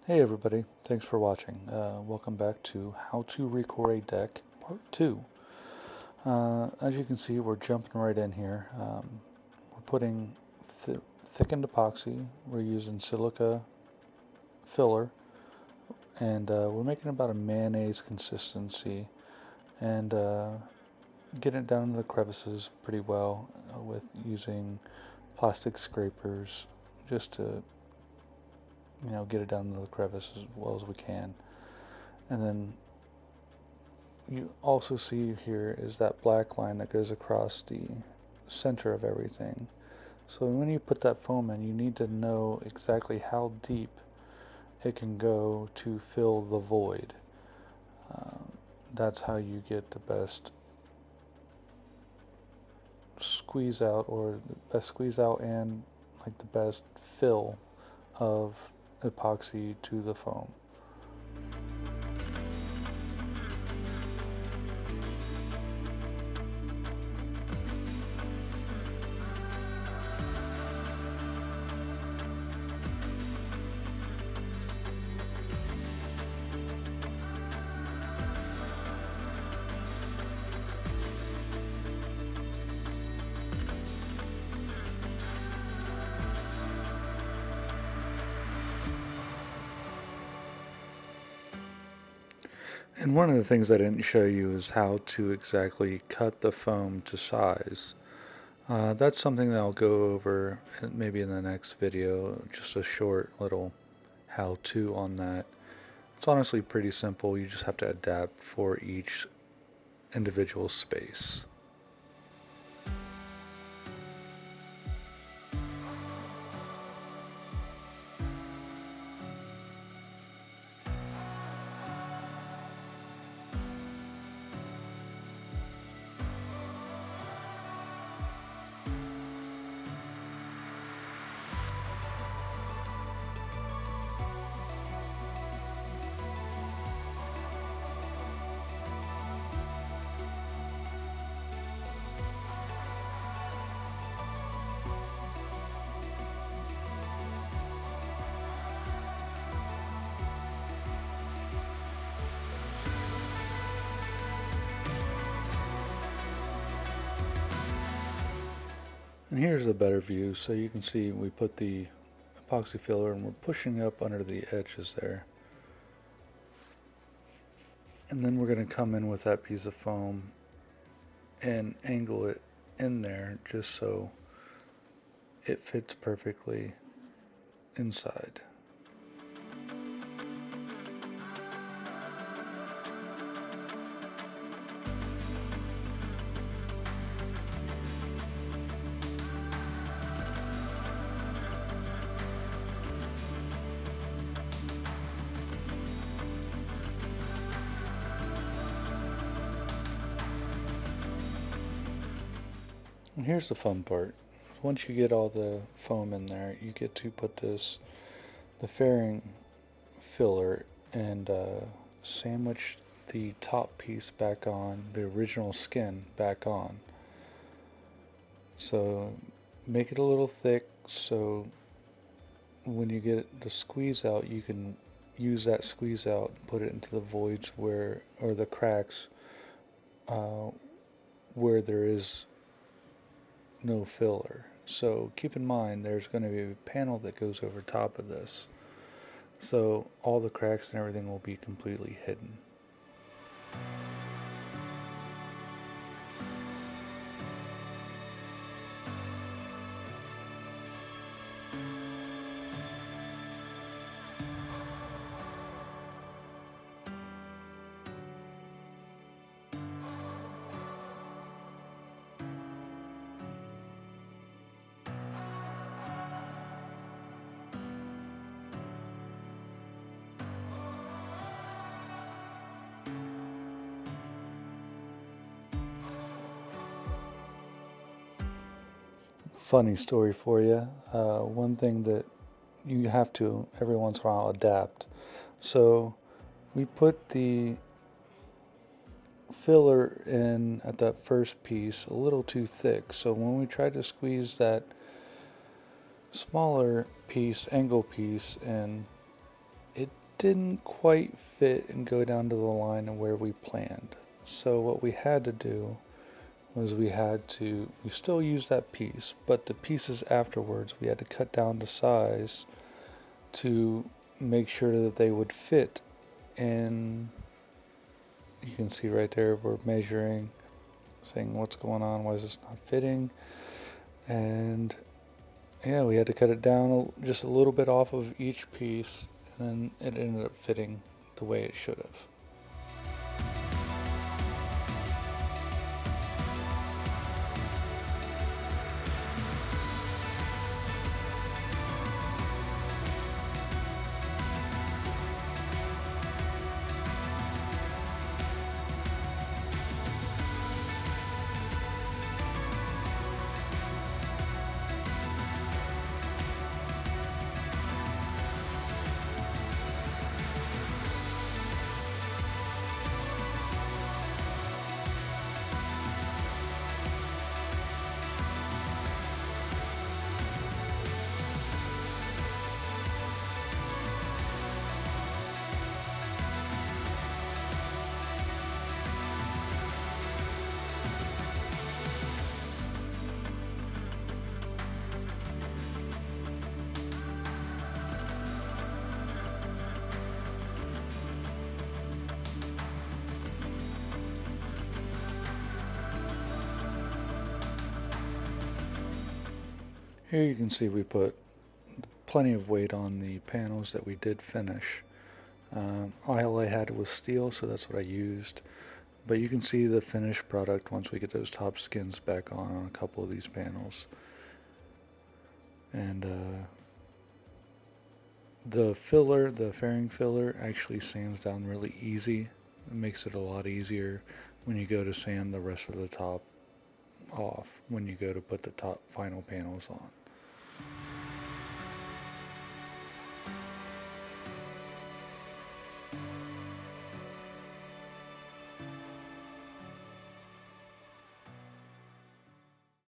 Hey everybody, thanks for watching. Welcome back to How to Recore a Deck Part 2. As you can see, we're jumping right in here. We're putting thickened epoxy, we're using silica filler, and we're making about a mayonnaise consistency, and getting it down to the crevices pretty well with using plastic scrapers just to get it down to the crevice as well as we can. And then you also see here is that black line that goes across the center of everything. So when you put that foam in, you need to know exactly how deep it can go to fill the void. Um, that's how you get the best squeeze out, or the best squeeze out and like the best fill of epoxy to the foam. And one of the things I didn't show you is how to exactly cut the foam to size. That's something that I'll go over maybe in the next video, just a short little how-to on that. It's honestly pretty simple, you just have to adapt for each individual space. And here's a better view, so you can see we put the epoxy filler and we're pushing up under the edges there. And then we're going to come in with that piece of foam and angle it in there just so it fits perfectly inside. And here's the fun part. Once you get all the foam in there, you get to put the fairing filler and sandwich the top piece back on, the original skin back on. So make it a little thick so when you get the squeeze out, you can use that squeeze out, put it into the voids where, or the cracks uh, where there is no filler. So keep in mind there's going to be a panel that goes over top of this. So all the cracks and everything will be completely hidden. Funny story for you. One thing that you have to every once in a while adapt. So we put the filler in at that first piece a little too thick. So when we try to squeeze that smaller piece, angle piece, in, it didn't quite fit and go down to the line of where we planned. So what we had to do was we still use that piece, but the pieces afterwards we had to cut down the size to make sure that they would fit. And you can see right there we're measuring, saying what's going on, why is this not fitting? And yeah, we had to cut it down just a little bit off of each piece, and then it ended up fitting the way it should have. Here you can see we put plenty of weight on the panels that we did finish. All I had was steel, so that's what I used. But you can see the finished product once we get those top skins back on a couple of these panels. And the filler, the fairing filler, actually sands down really easy. It makes it a lot easier when you go to sand the rest of the top off when you go to put the top final panels on.